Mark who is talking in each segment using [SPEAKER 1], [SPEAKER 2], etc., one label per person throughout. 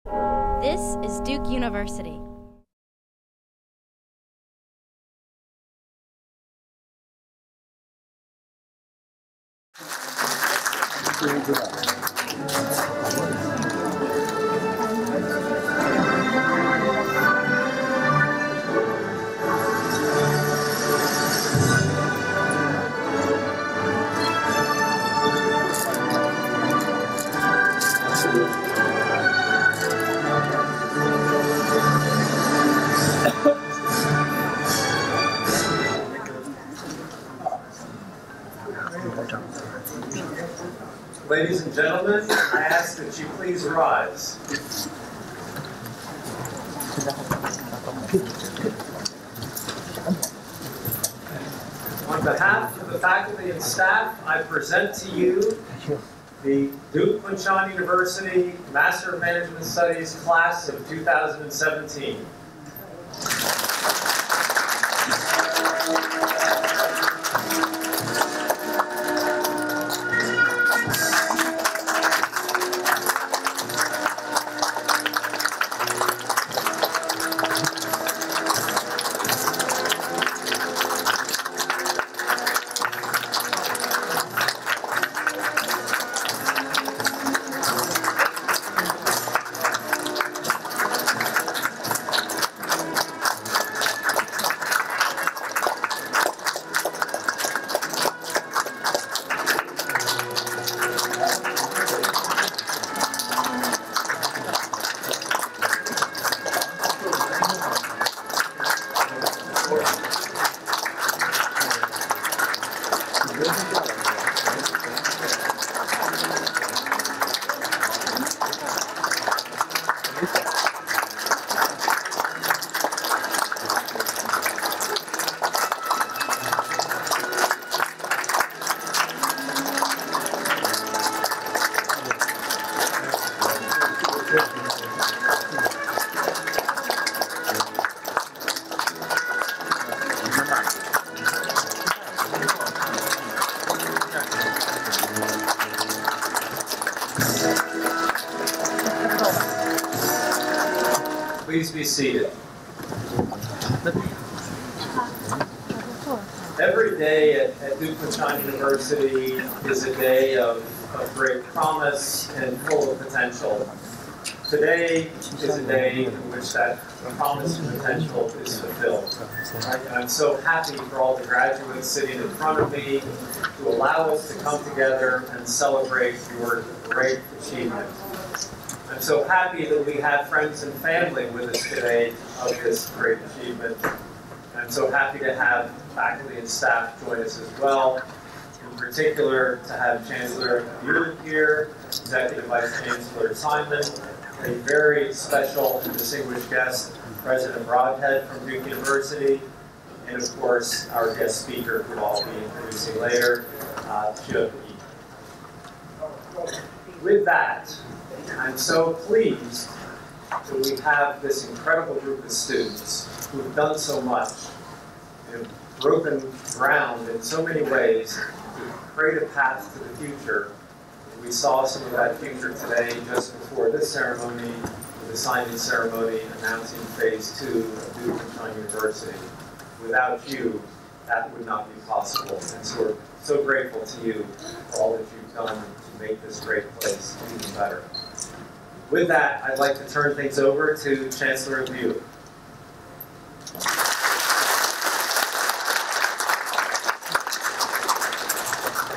[SPEAKER 1] This is Duke University.
[SPEAKER 2] Ladies and gentlemen, I ask that you please rise. On behalf of the faculty and staff, I present to you the Duke Kunshan University Master of Management Studies class of 2017. Please be seated. Every day at Duke Kunshan University is a day of great promise and full of potential. Today is a day in which that promise and potential is fulfilled. I'm so happy for all the graduates sitting in front of me to allow us to come together and celebrate your great achievement. I'm so happy that we have friends and family with us today of this great achievement. I'm so happy to have faculty and staff join us as well. In particular, to have Chancellor Buehler here, Executive Vice Chancellor Simon, a very special and distinguished guest, President Broadhead from Duke University, and of course, our guest speaker, who I'll be introducing later, Chip. With that, I'm so pleased that we have this incredible group of students who have done so much and broken ground in so many ways to create a path to the future. And we saw some of that future today just before this ceremony, the signing ceremony announcing Phase 2 of Duke Kunshan University. Without you, that would not be possible. And so we're so grateful to you for all that you've done to make this great place even better. With that, I'd like to turn things over to Chancellor Buehler.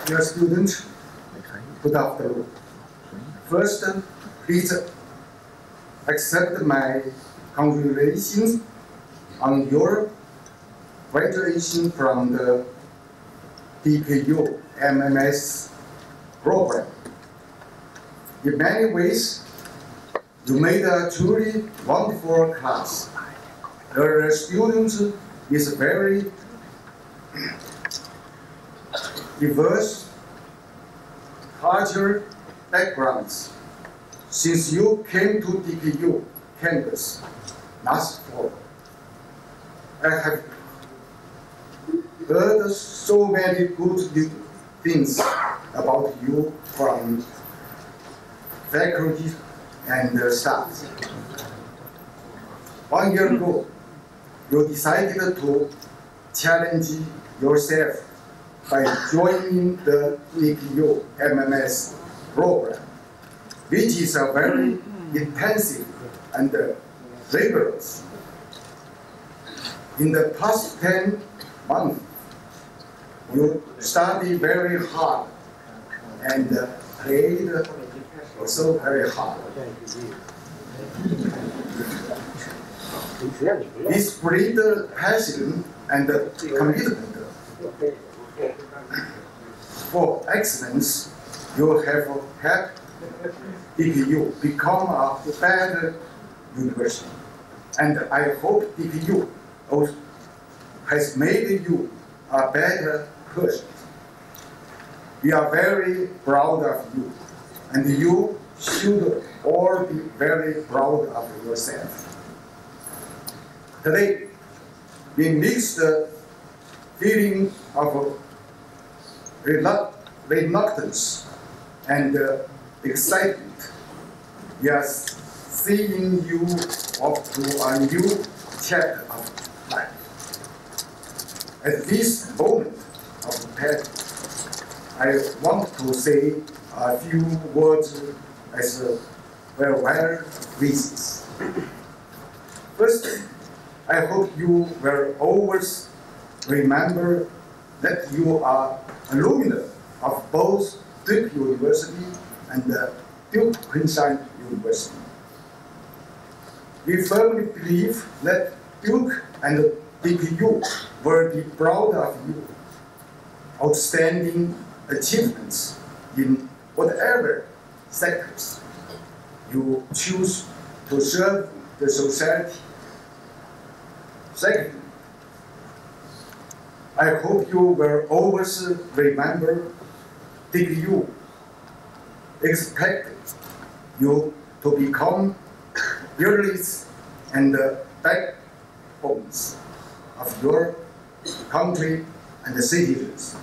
[SPEAKER 3] Dear students, good afternoon. First, please accept my congratulations on your graduation from the DKU MMS program. In many ways, you made a truly wonderful class. The students is very diverse cultural backgrounds. Since you came to DKU campus last fall, I have heard so many good things about you from faculty and staff. 1 year ago, you decided to challenge yourself by joining the DKU MMS program, which is a very intensive and rigorous. In the past 10 months, you studied very hard and played also very hard. This breeds passion and commitment. For excellence, you have helped DKU become a better university. And I hope DKU also has made you a better person. We are very proud of you, and you should all be very proud of yourself. Today, we mix the feeling of reluctance and excitement. We are seeing you off to a new chapter of life. At this moment of passion, I want to say a few words as farewell wishes. First, I hope you will always remember that you are alumni of both Duke University and Duke Kunshan University. We firmly believe that Duke and DKU will be proud of your outstanding achievements in whatever sectors you choose to serve the society. Second, I hope you will always remember DKU expected you to become pillars and backbones of your country and the citizens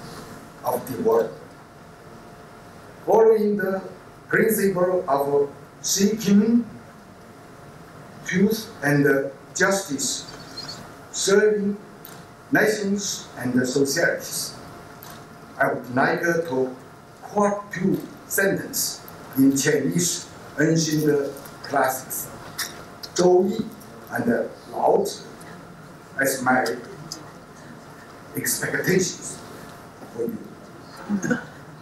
[SPEAKER 3] of the world. Following the principle of seeking truth and justice, serving nations and societies, I would like to quote two sentences in Chinese ancient classics, 周易 and 老子, as my expectations for you.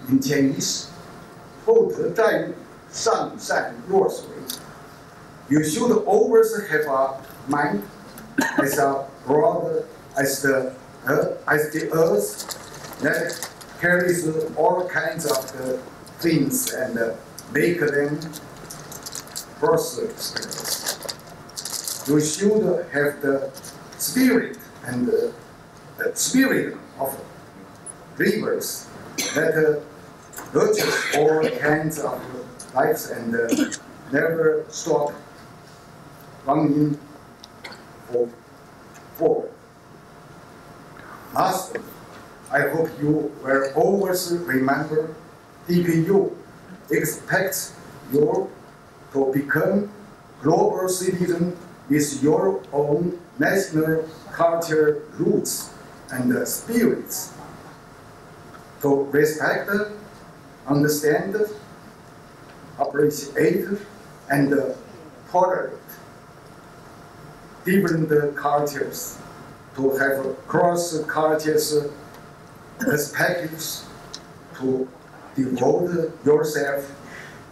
[SPEAKER 3] In Chinese, 厚德载物，上善若水. You should always have a mind as broad as the earth that carries all kinds of things and make them prosperous. You should have the spirit and the spirit of rivers that nurtures all kinds of lives and never stop running forward. Lastly, I hope you will always remember DKU expects you to become global citizen with your own national culture roots and spirits, to respect, understand, appreciate, and tolerate different cultures, to have cross-cultures perspectives, to devote yourself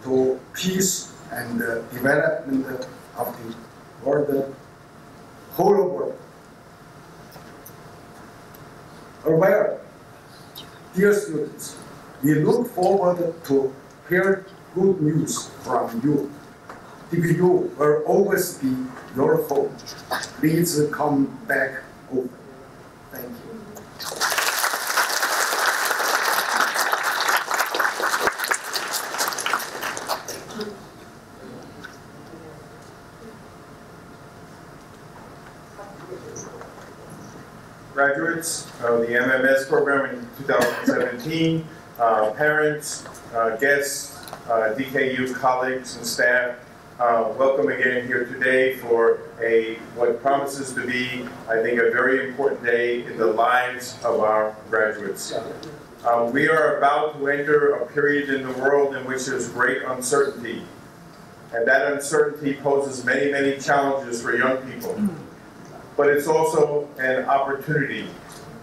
[SPEAKER 3] to peace and development of the world, whole world. Farewell, dear students, we look forward to hear good news from you. DKU will always be your home. Please come back over. Thank you.
[SPEAKER 4] Graduates of the MMS program in 2017, parents, guests, DKU colleagues and staff, welcome again here today for what promises to be, I think, a very important day in the lives of our graduates. We are about to enter a period in the world in which there's great uncertainty. And that uncertainty poses many, many challenges for young people. But it's also an opportunity.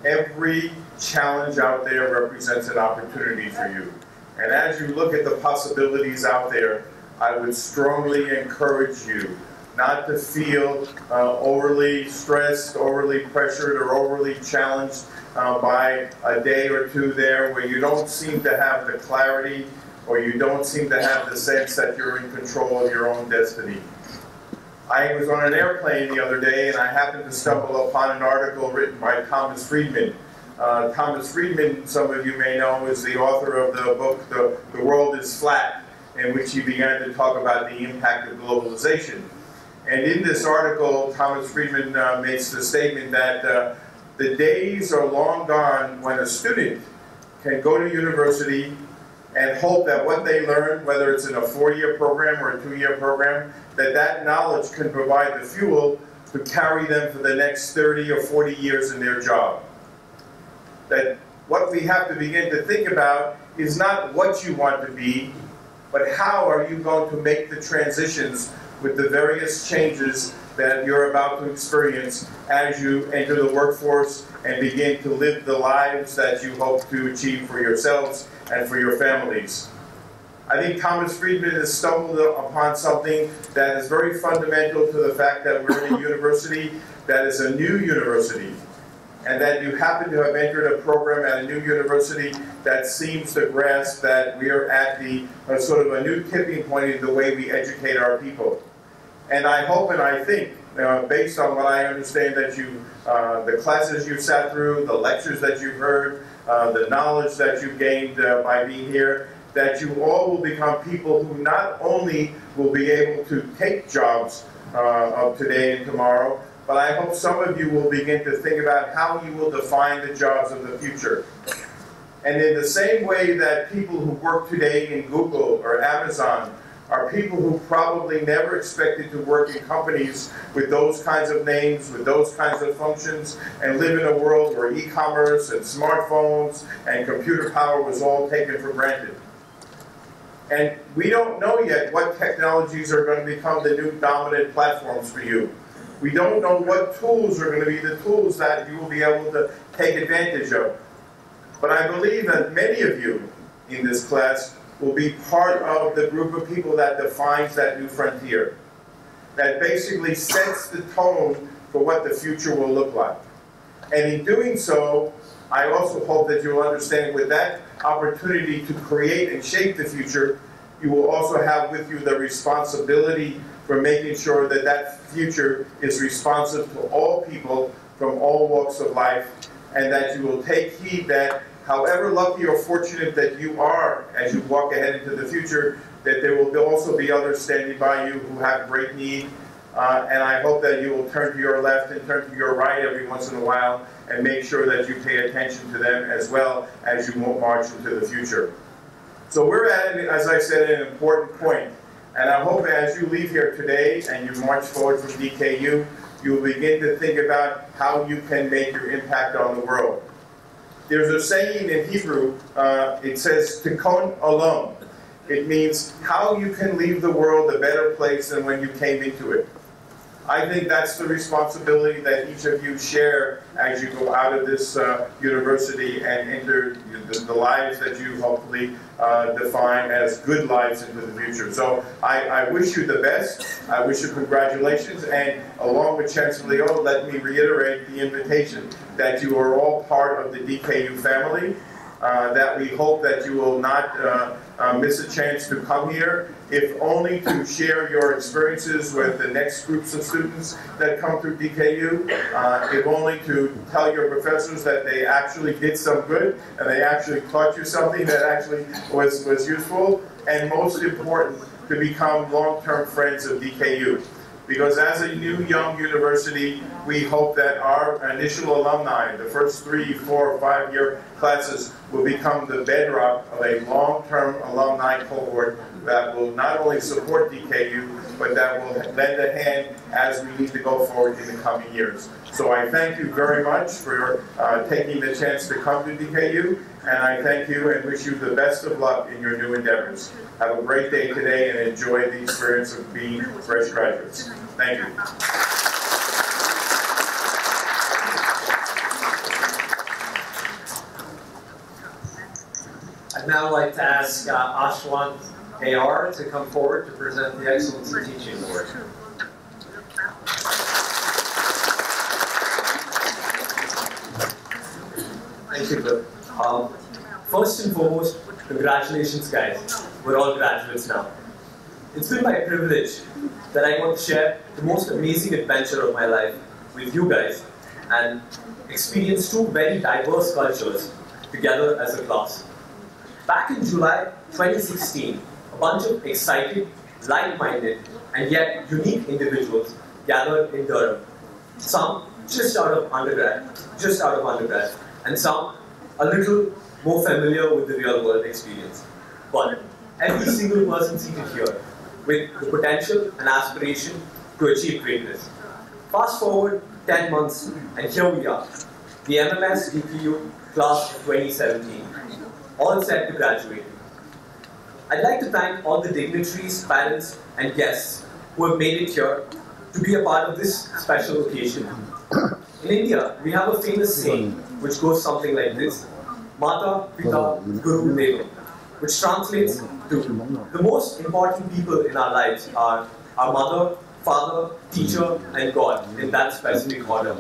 [SPEAKER 4] Every challenge out there represents an opportunity for you. And as you look at the possibilities out there, I would strongly encourage you not to feel overly stressed, overly pressured, or overly challenged by a day or two there where you don't seem to have the clarity or you don't seem to have the sense that you're in control of your own destiny. I was on an airplane the other day and I happened to stumble upon an article written by Thomas Friedman. Thomas Friedman, some of you may know, is the author of the book, The World is Flat, in which he began to talk about the impact of globalization. And in this article, Thomas Friedman makes the statement that the days are long gone when a student can go to university and hope that what they learn, whether it's in a 4-year program or a 2-year program, that knowledge can provide the fuel to carry them for the next 30 or 40 years in their job. That what we have to begin to think about is not what you want to be, but how are you going to make the transitions with the various changes that you're about to experience as you enter the workforce and begin to live the lives that you hope to achieve for yourselves and for your families. I think Thomas Friedman has stumbled upon something that is very fundamental to the fact that we're in a university that is a new university, and that you happen to have entered a program at a new university that seems to grasp that we are at the sort of a new tipping point in the way we educate our people. And I hope and I think, based on what I understand that you, the classes you sat through, the lectures that you've heard, the knowledge that you've gained by being here, that you all will become people who not only will be able to take jobs of today and tomorrow, but I hope some of you will begin to think about how you will define the jobs of the future. And in the same way that people who work today in Google or Amazon are people who probably never expected to work in companies with those kinds of names, with those kinds of functions, and live in a world where e-commerce and smartphones and computer power was all taken for granted. And we don't know yet what technologies are going to become the new dominant platforms for you. We don't know what tools are going to be the tools that you will be able to take advantage of. But I believe that many of you in this class will be part of the group of people that defines that new frontier, that basically sets the tone for what the future will look like. And in doing so, I also hope that you'll understand with that opportunity to create and shape the future, you will also have with you the responsibility for making sure that that future is responsive to all people from all walks of life, and that you will take heed that however lucky or fortunate that you are as you walk ahead into the future, that there will also be others standing by you who have great need. And I hope that you will turn to your left and turn to your right every once in a while and make sure that you pay attention to them as well as you march into the future. So we're at, as I said, an important point. And I hope as you leave here today and you march forward from DKU, you will begin to think about how you can make your impact on the world. There's a saying in Hebrew, it says, tikon olam. It means how you can leave the world a better place than when you came into it. I think that's the responsibility that each of you share as you go out of this university and enter the lives that you hopefully define as good lives into the future. So I wish you the best. I wish you congratulations. And along with Chancellor Leo, let me reiterate the invitation that you are all part of the DKU family, that we hope that you will not miss a chance to come here, if only to share your experiences with the next groups of students that come through DKU, if only to tell your professors that they actually did some good and they actually taught you something that actually was useful, and most important, to become long-term friends of DKU. Because as a new young university, we hope that our initial alumni, the first 3, 4, 5-year classes, will become the bedrock of a long-term alumni cohort that will not only support DKU, but that will lend a hand as we need to go forward in the coming years. So I thank you very much for taking the chance to come to DKU, and I thank you and wish you the best of luck in your new endeavors. Have a great day today and enjoy the experience of being fresh graduates. Thank you.
[SPEAKER 2] I'd now like to ask Ashwant AR to come forward to present the Excellence in Teaching Award. Thank you, Bill. First and foremost, congratulations, guys. We're all graduates now. It's been my privilege that I got to share the most amazing adventure of my life with you guys and experience two very diverse cultures together as a class. Back in July 2016, a bunch of excited, like-minded, and yet unique individuals gathered in Durham. Some just out of undergrad, and some a little more familiar with the real-world experience. But every single person seated here with the potential and aspiration to achieve greatness. Fast forward 10 months, and here we are, the MMS DKU class of 2017. All set to graduate. I'd like to thank all the dignitaries, parents, and guests who have made it here to be a part of this special occasion. In India, we have a famous saying which goes something like this: Mata, Pita, Guru, Deva, which translates to the most important people in our lives are our mother, father, teacher, and God in that specific order.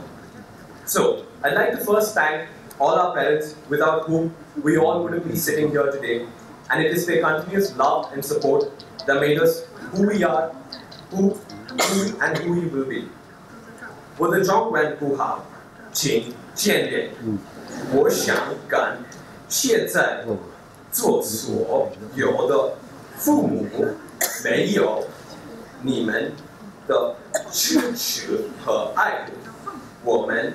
[SPEAKER 2] So, I'd like to first thank all our parents without whom we all wouldn't be sitting here today, and it is their continuous love and support that made us who we are, who we will be. 我的中文不好，请见谅。我想跟现在做所有的父母没有你们的支持和爱护，我们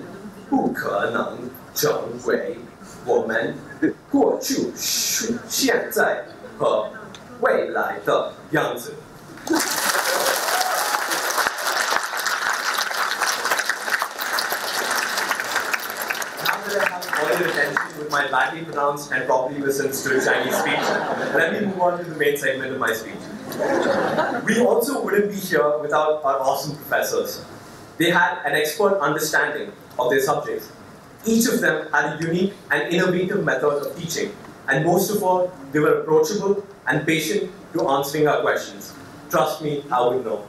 [SPEAKER 2] 不可能成为我们过去、现在和未来的样子。Attention with my badly pronounced and probably listens to a Chinese speech, let me move on to the main segment of my speech. We also wouldn't be here without our awesome professors. They had an expert understanding of their subjects. Each of them had a unique and innovative method of teaching, and most of all, they were approachable and patient to answering our questions. Trust me, I would know.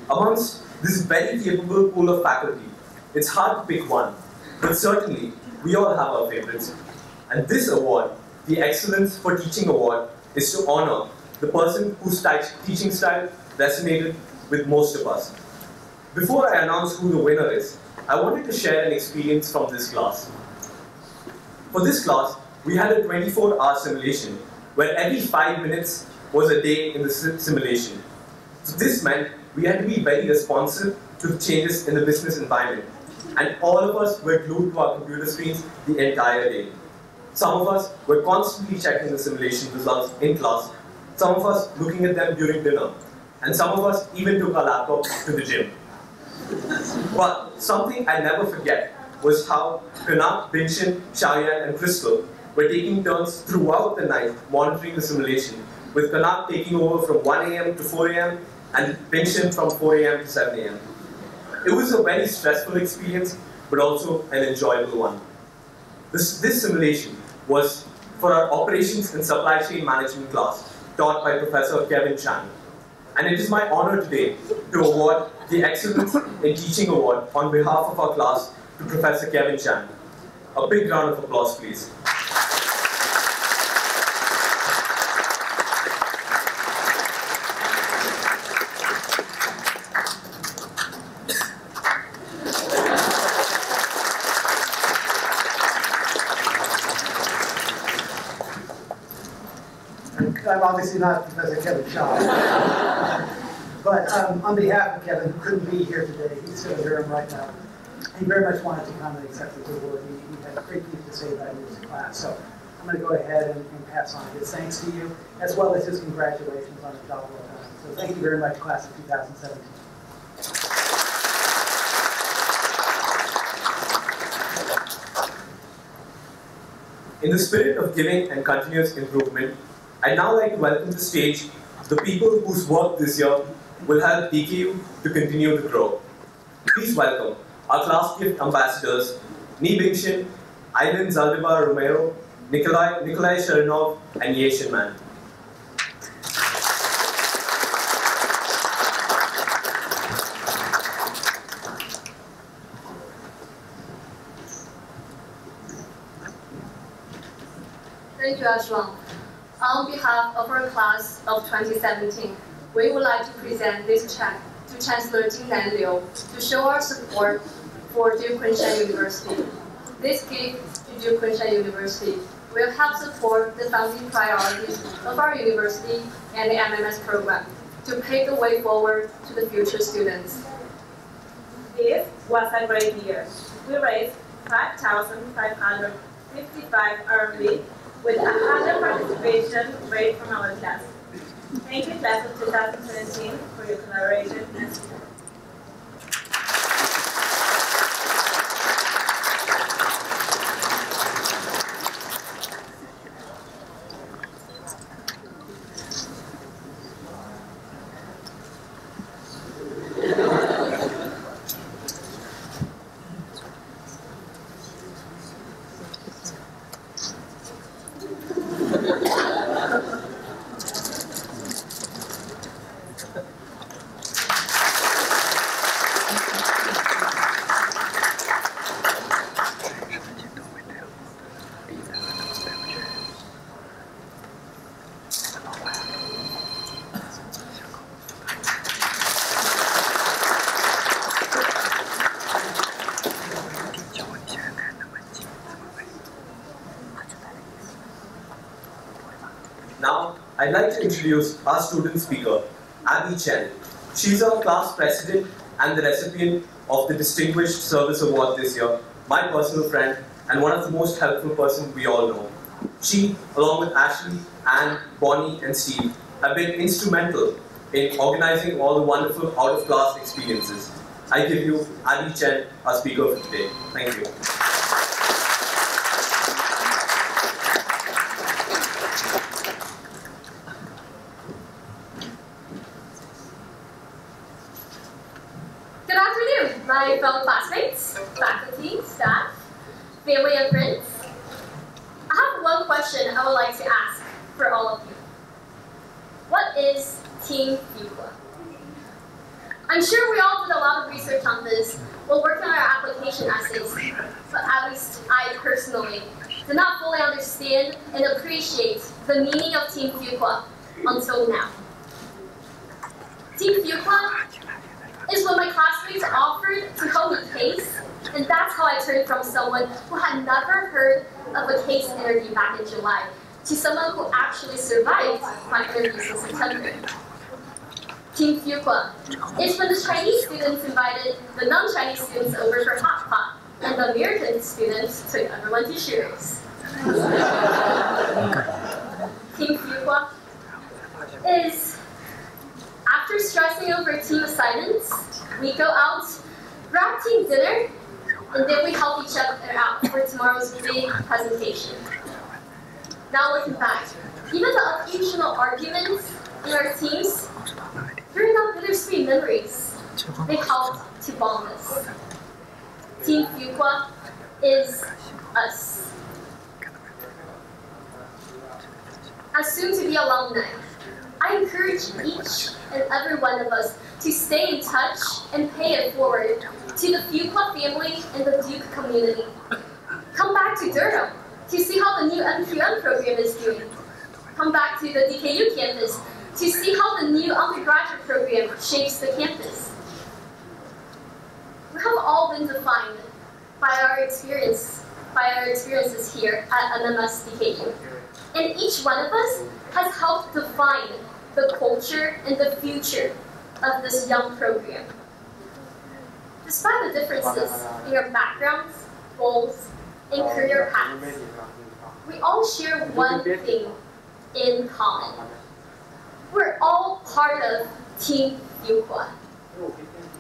[SPEAKER 2] Amongst this very capable pool of faculty, it's hard to pick one, but certainly, we all have our favorites. And this award, the Excellence for Teaching Award, is to honor the person whose teaching style resonated with most of us. Before I announce who the winner is, I wanted to share an experience from this class. For this class, we had a 24-hour simulation where every 5 minutes was a day in the simulation. So this meant we had to be very responsive to the changes in the business environment. And all of us were glued to our computer screens the entire day. Some of us were constantly checking the simulation results in class, some of us looking at them during dinner, and some of us even took our laptops to the gym. But something I never forget was how Kanak, Binshin, Shayan, and Crystal were taking turns throughout the night monitoring the simulation, with Kanak taking over from 1 AM to 4 AM, and Binshin from 4 AM to 7 AM. It was a very stressful experience, but also an enjoyable one. This simulation was for our Operations and Supply Chain Management class, taught by Professor Kevin Chan. And it is my honor today to award the Excellence in Teaching Award on behalf of our class to Professor Kevin Chan. A big round of applause, please.
[SPEAKER 5] I'm obviously not Professor Kevin Shaw. But on behalf of Kevin, who couldn't be here today, he's still in Durham right now. He very much wanted to come and accept the award. He had a great deal to say about his class. So I'm going to go ahead and pass on his thanks to you, as well as his congratulations on the job well done. So thank you very much, class of 2017.
[SPEAKER 2] In the spirit of giving and continuous improvement, I'd now like to welcome to the stage the people whose work this year will help DKU to continue to grow. Please welcome our class gift ambassadors, Ni Bingshin, Aileen Zaldivar Romero, Nikolai Sharanov, and Ye Shinman.
[SPEAKER 6] Thank you, Ashwan. On behalf of our class of 2017, we would like to present this check to Chancellor Jing Liu to show our support for Duke Kunshan University. This gift to Duke Kunshan University will help support the founding priorities of our university and the MMS program to pave the way forward to the future students.
[SPEAKER 7] This was a great year. We raised 5,555 RMB with a 100% participation rate from our class. Thank you, class of 2017, for your collaboration and support.
[SPEAKER 2] Now, I'd like to introduce our student speaker, Abby Chen. She's our class president and the recipient of the Distinguished Service Award this year, my personal friend, and one of the most helpful persons we all know. She, along with Ashley, Anne, Bonnie, and Steve, have been instrumental in organizing all the wonderful out-of-class experiences. I give you Abby Chen, our speaker for today. Thank you.
[SPEAKER 6] Good afternoon, my fellow classmates, faculty, staff, family, and friends. I have one question I would like to ask for all of you. What is Team Fuqua? I'm sure we all did a lot of research on this while working on our application essays, but at least I personally did not fully understand and appreciate the meaning of Team Fuqua until now. Team Fuqua is what my classmates offered to help me case, and that's how I turned from someone who had never heard of a case interview back in July to someone who actually survived my interviews in September. Team Fuqua is when the Chinese students invited the non-Chinese students over for hot pot, and the American students took everyone to Shiro's. Team Fuqua is after stressing over team assignments, we go out, grab team dinner, and then we help each other out for tomorrow's big presentation. Now looking back, even the occasional arguments in our teams, they're not bittersweet memories. They help to bond us. Team Fuqua is us. As soon-to-be alumni, I encourage each and every one of us to stay in touch and pay it forward to the Fuqua family and the Duke community. Come back to Durham to see how the new MQM program is doing. Come back to the DKU campus to see how the new undergraduate program shapes the campus. We have all been defined by our experiences here at MMS DKU. And each one of us has helped define the culture and the future of this young program. Despite the differences in our backgrounds, goals, and career paths, we all share one thing in common. we're all part of Team Fuqua.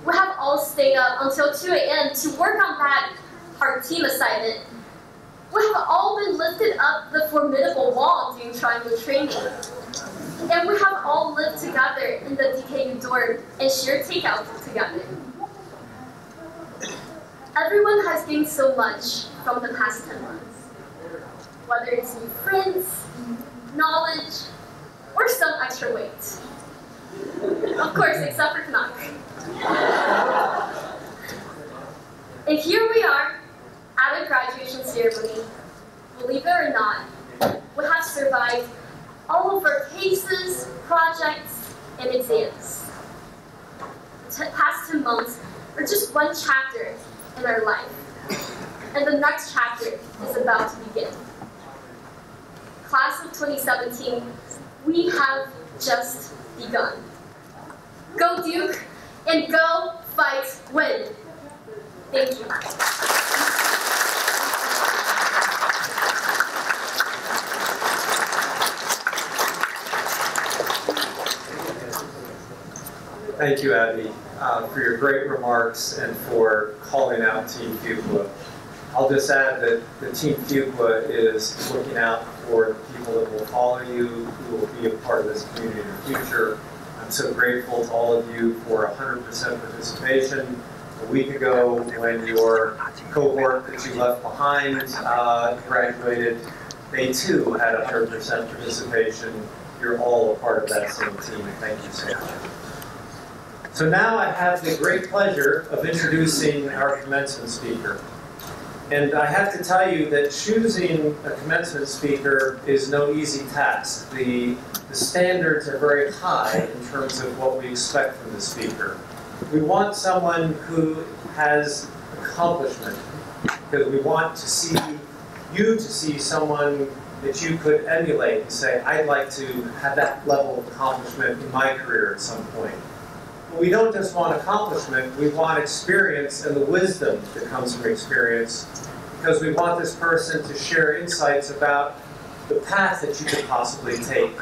[SPEAKER 6] We have all stayed up until 2 a.m. to work on that hard team assignment. We have all been lifted up the formidable wall during triangle training. And we have all lived together in the DKU dorm and shared takeouts together. Everyone has gained so much from the past 10 months. Whether it's new friends, knowledge, or some extra weight. Of course, except for Canuck. And here we are at a graduation ceremony. Believe it or not, we have survived all of our cases, projects, and exams. The past 2 months are just one chapter in our life, and the next chapter is about to begin. Class of 2017, we have just begun. Go Duke, and go fight, win. Thank you.
[SPEAKER 2] Thank you, Abby, for your great remarks and for calling out Team Fuqua. I'll just add that the Team Fuqua is looking out for the people that will follow you, who will be a part of this community in the future. I'm so grateful to all of you for 100% participation. A week ago, when your cohort that you left behind graduated, they too had 100% participation. You're all a part of that same team. Thank you so much. So now I have the great pleasure of introducing our commencement speaker. And I have to tell you that choosing a commencement speaker is no easy task. The standards are very high in terms of what we expect from the speaker. We want someone who has accomplishment, because we want to see you to see someone that you could emulate and say, I'd like to have that level of accomplishment in my career at some point. But we don't just want accomplishment, we want experience and the wisdom that comes from experience, because we want this person to share insights about the path that you could possibly take,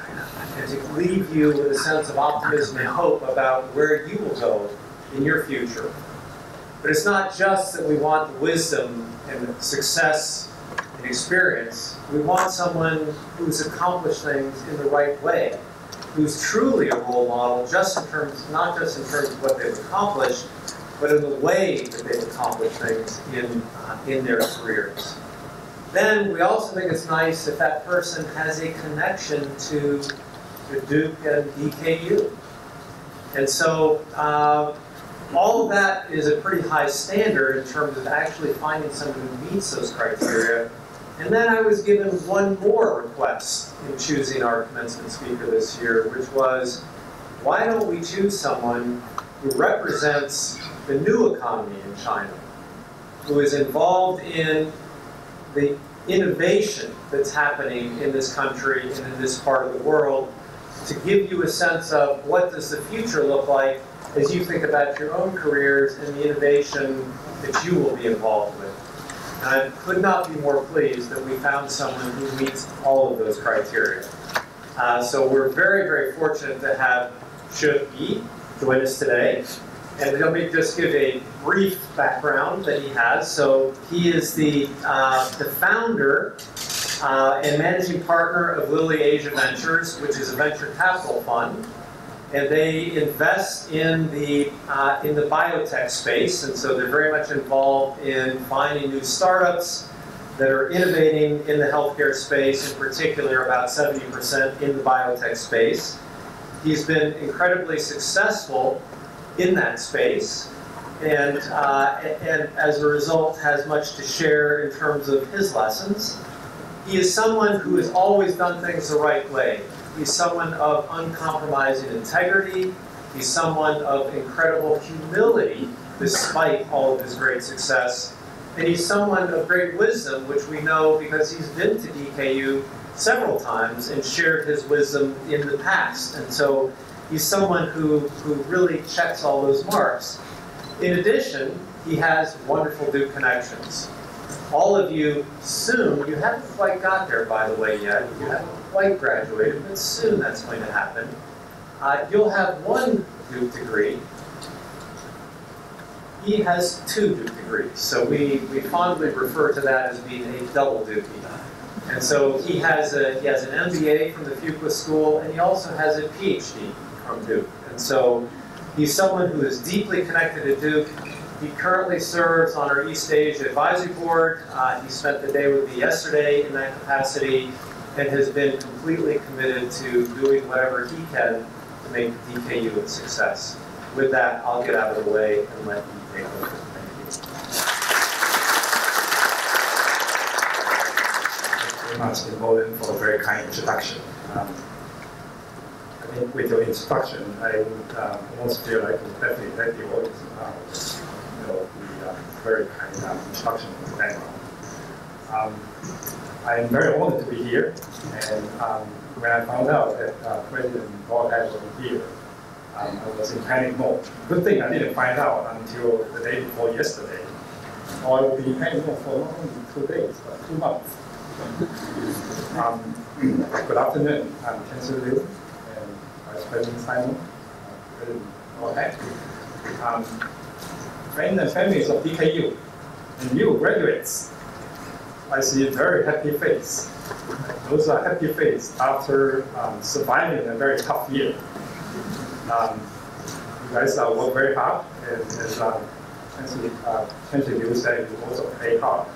[SPEAKER 2] and to leave you with a sense of optimism and hope about where you will go in your future. But it's not just that we want the wisdom and success and experience. We want someone who's accomplished things in the right way, who's truly a role model, not just in terms of what they've accomplished, but in the way that they've accomplished things in their careers. Then we also think it's nice if that person has a connection to the Duke and DKU. And so all of that is a pretty high standard in terms of actually finding someone who meets those criteria. And then I was given one more request in choosing our commencement speaker this year, which was, why don't we choose someone who represents the new economy in China, who is involved in the innovation that's happening in this country and in this part of the world, to give you a sense of what does the future look like as you think about your own careers and the innovation that you will be involved with. And I could not be more pleased that we found someone who meets all of those criteria. So we're very, very fortunate to have Shi Yi join us today. And let me just give a brief background that he has. So he is the founder and managing partner of Lily Asia Ventures, which is a venture capital fund. And they invest in the biotech space, and so they're very much involved in finding new startups that are innovating in the healthcare space, in particular about 70% in the biotech space. He's been incredibly successful in that space, and as a result has much to share in terms of his lessons. He is someone who has always done things the right way. He's someone of uncompromising integrity. He's someone of incredible humility, despite all of his great success. And he's someone of great wisdom, which we know because he's been to DKU several times and shared his wisdom in the past. And so he's someone who really checks all those marks. In addition, he has wonderful Duke connections. All of you soon, you haven't quite got there, by the way, yet. You haven't quite graduated, but soon that's going to happen. You'll have one Duke degree. He has 2 Duke degrees. So we fondly refer to that as being a double Dukey. And so he has an MBA from the Fuqua School, and he also has a PhD from Duke. And so he's someone who is deeply connected to Duke. He currently serves on our East Asia Advisory Board. He spent the day with me yesterday in that capacity and has been completely committed to doing whatever he can to make DKU a success. With that, I'll get out of the way and let you take over. Thank you.
[SPEAKER 8] Thank you very much, Golden, for a very kind introduction. I think with your introduction, I would almost feel like it's definitely that the audience the very kind introduction of the background. I'm very honored to be here, and when I found out that President Board was here, I was in panic mode. Good thing I didn't find out until the day before yesterday. Or I will be in panic mode for not only 2 days, but 2 months. Good afternoon, I'm Chancellor Liu and Vice President Simon, President Board. Friends and families of DKU, and new graduates, I see a very happy face. Those are happy faces after surviving a very tough year. You guys work very hard, and as Chancellor Liu said, you also play hard.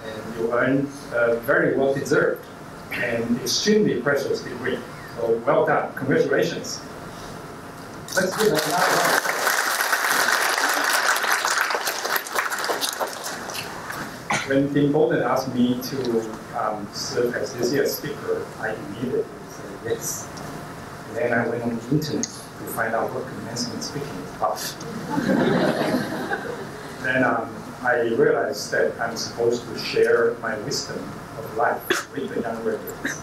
[SPEAKER 8] And you earn a very well-deserved and extremely precious degree. So well done, congratulations. Let's give another round. When Dean Bolden asked me to serve as this year's speaker, I immediately said yes. And then I went on the internet to find out what commencement speaking is about. Then I realized that I'm supposed to share my wisdom of life with the young graduates.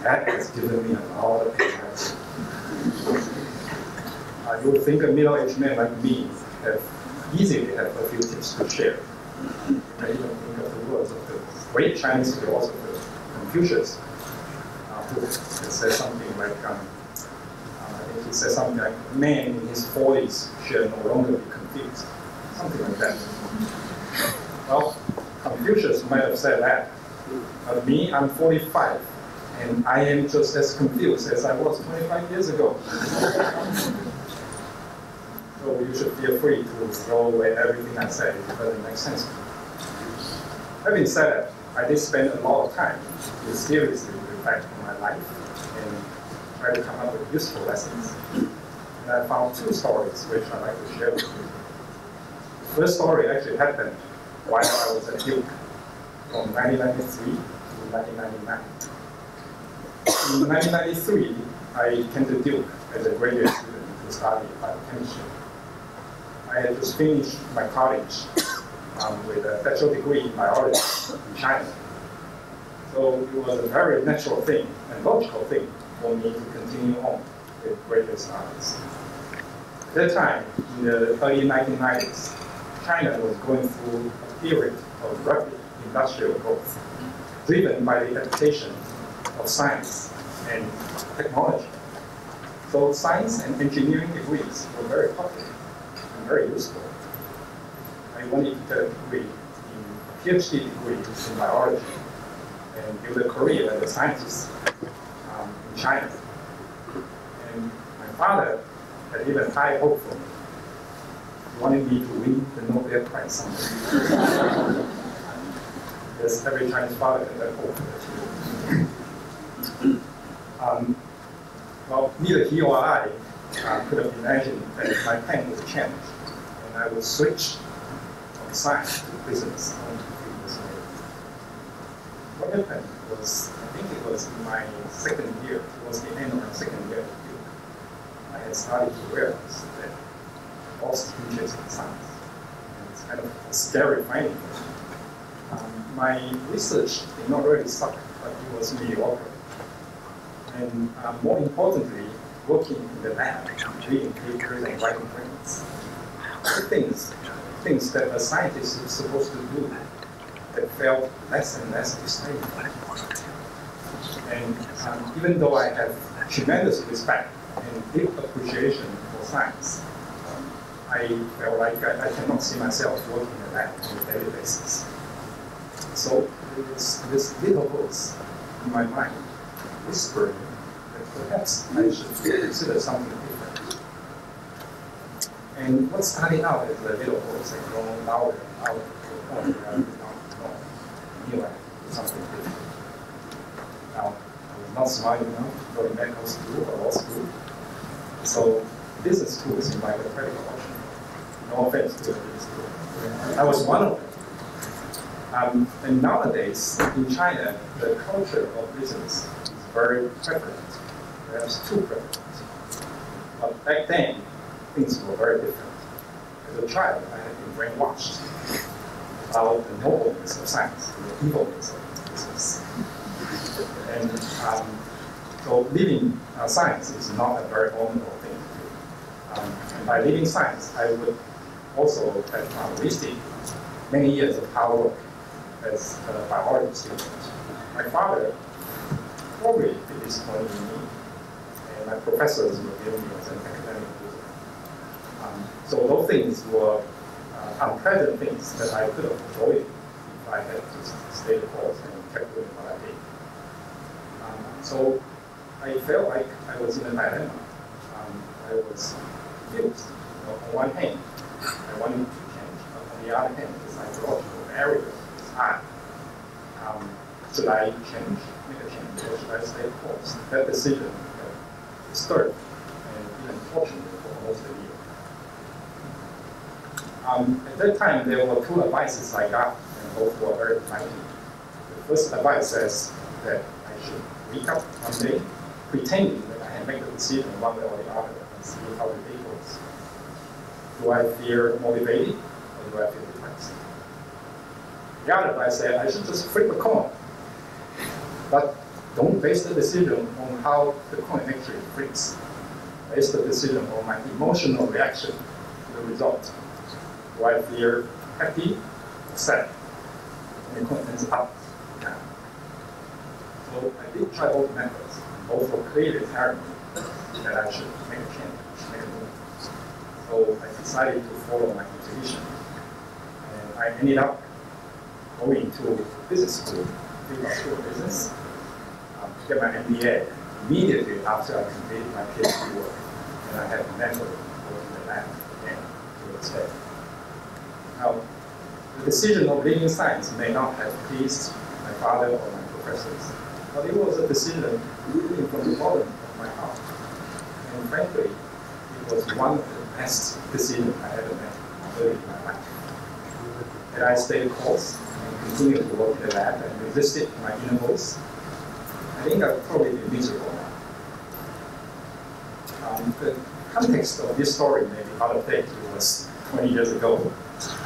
[SPEAKER 8] That has given me a lot of anxiety. You would think a middle-aged man like me easily have a few tips to share. I even think of the words of the great Chinese philosopher Confucius, who says something like, I think he says something like, a man in his 40s should no longer be confused. Something like that. Well, Confucius might have said that. But me, I'm 45, and I am just as confused as I was 25 years ago. So you should feel free to throw away everything I say if it doesn't make sense. Having said that, I did spend a lot of time to seriously reflect on my life and try to come up with useful lessons. And I found 2 stories which I'd like to share with you. The first story actually happened while I was at Duke from 1993 to 1999. In 1993, I came to Duke as a graduate student to study biochemistry. I had just finished my college with a bachelor degree in biology in China. So it was a very natural thing and logical thing for me to continue on with graduate studies. At that time, in the early 1990s, China was going through a period of rapid industrial growth, driven by the application of science and technology. So science and engineering degrees were very popular and very useful. I wanted to get a degree, a PhD degree in biology, and build a career as a scientist in China. And my father had even high hope for me. He wanted me to win the Nobel Prize someday. Yes, every Chinese father had that hope. Well, neither he or I could have imagined that my plan would change, and I would switch from science to business only a few years later. What happened was, I think it was in my second year, towards the end of my second year at Duke, I had started to realize that I lost interest in science. And it's kind of a scary finding. My research did not really suck, but it was mediocre. And more importantly, working in the lab, reading papers and writing grants. Things that a scientist is supposed to do that felt less and less exciting. And even though I have tremendous respect and deep appreciation for science. I felt like I cannot see myself working in that on a daily basis. So it's this little voice in my mind whispering that perhaps I should consider something different. And what's starting out as a little voice had grown louder and louder to the point where I did not know. I knew I had to do something different. Now, I was not smart enough to go to medical school or law school, so business school seemed like a practical option. No offense to the business school. I was one of them. And nowadays, in China, the culture of business is very prevalent, perhaps too prevalent. But back then, things were very different. As a child, I had been brainwashed about the nobleness of science, the evilness of business. And so leaving science is not a very honorable thing to do. And by leaving science, I would also have wasted many years of hard work as a biology student. My father probably did disappoint in me, and my professors were viewing me as an academic loser. So those things were unpleasant things that I could have avoided if I had just stayed the course and kept doing what I did. So I felt like I was in a dilemma. I was confused. On one hand, I wanted to change, but on the other hand, the psychological barrier is high. Should I change, make a change, or should I stay the course? That decision disturbed and even tortured me for almost a year. At that time, there were two advices I got, and both were very enlightening. The first advice says that I should wake up one day pretending that I had made a decision one way or the other and see how the day goes. Do I feel motivated or do I feel depressed? The other advice said I should just flip a coin, but don't base the decision on how the coin actually flips. Base the decision on my emotional reaction to the result. Do I feel happy or sad? And the coin ends up down. So I did try both methods. Both were clearly telling me that I should make a change, make a move. So I decided to follow my intuition. And I ended up going to business school, Fuqua School of Business, to get my MBA immediately after I completed my PhD work. And I had a mentor working in the lab again to this day. Now, the decision of leaving science may not have pleased my father or my professors, but it was a decision really from the bottom of my heart. And frankly, it was one of the best decisions I ever made early in my life. Had I stayed the course and continued to work in the lab and resisted my inner voice, I think I'd probably be miserable now. The context of this story may be out of date. It was 20 years ago.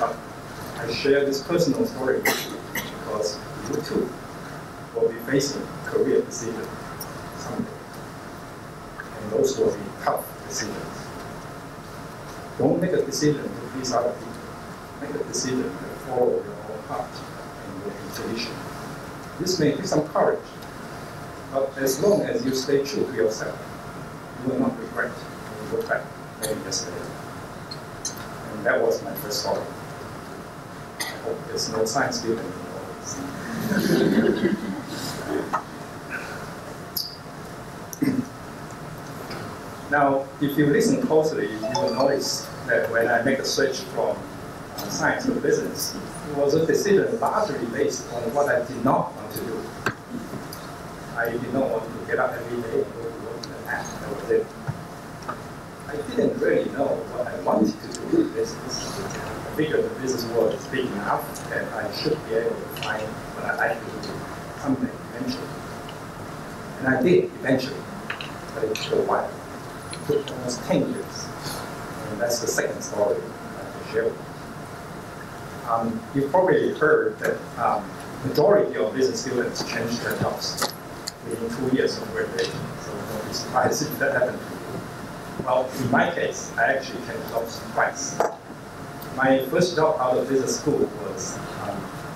[SPEAKER 8] But I share this personal story with you because you too will be facing career decisions someday. And those will be tough decisions. Don't make a decision to please other people. Make a decision that follow your own heart and your intuition. This may take some courage, but as long as you stay true to yourself, you will not regret when you look back many years later. And that was my first story. I hope there's no science student in the audience. Now, if you listen closely, you will notice that when I make a switch from science to business, it was a decision largely based on what I did not want to do. I did not want to get up every day and go to work in the lab. That was it. I didn't really know what I wanted to do in business. I figured the business world is big enough that I should be able to find what I like to do someday, eventually. And I did eventually, but it took a while. It took almost 10 years. And that's the second story I can share with you. You've probably heard that majority of business students change their jobs within 2 years of graduation. So don't be surprised if that happened to you. Well, in my case, I actually changed jobs twice. My first job out of business school was